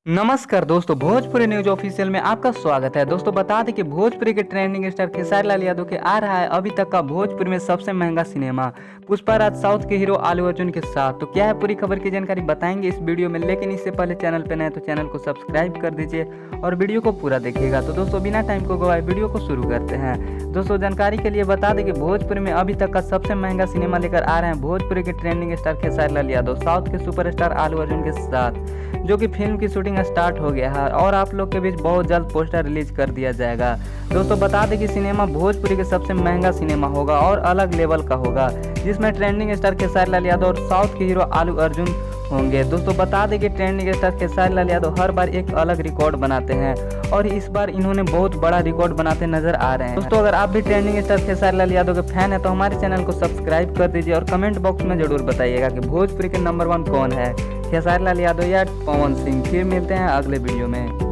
नमस्कार दोस्तों, Bhojpuri news official में आपका स्वागत है। दोस्तों बता दें कि भोजपुरी के ट्रेंडिंग स्टार खेसारी लाल यादव के आ रहा है अभी तक का भोजपुरी में सबसे महंगा सिनेमा पुष्पा राज साउथ के हीरो आलू अर्जुन के साथ। तो क्या है पूरी खबर की जानकारी बताएंगे इस वीडियो में, लेकिन इससे पहले चैनल पे नए तो चैनल को सब्सक्राइब कर दीजिए और वीडियो को पूरा देखिएगा। तो दोस्तों बिना टाइम को गवाए वीडियो को शुरू करते हैं। दोस्तों जानकारी के लिए बता दें कि भोजपुरी में अभी तक का सबसे महंगा सिनेमा लेकर आ रहे हैं भोजपुरी के trending star Khesari Lal Yadav south के सुपरस्टार आलू अर्जुन के साथ, जो कि फिल्म की शूटिंग स्टार्ट हो गया है और आप लोग के बीच बहुत जल्द पोस्टर रिलीज कर दिया जाएगा। दोस्तों बता दें कि सिनेमा भोजपुरी के सबसे महंगा सिनेमा होगा और अलग लेवल का होगा, जिसमें ट्रेंडिंग स्टार खेसारी लाल यादव और साउथ के हीरो आलू अर्जुन होंगे। दोस्तों बता दें कि ट्रेंडिंग स्टार खेसारी लाल यादव हर बार एक अलग रिकॉर्ड बनाते हैं और इस बार इन्होंने बहुत बड़ा रिकॉर्ड बनाते नजर आ रहे हैं। दोस्तों अगर आप भी ट्रेंडिंग स्टार खेसारी लाल यादव के फैन है तो हमारे चैनल को सब्सक्राइब कर दीजिए और कमेंट बॉक्स में जरूर बताइएगा कि भोजपुरी के नंबर 1 कौन है, खेसारी लाल यादव या पवन सिंह। फिर मिलते हैं अगले वीडियो में।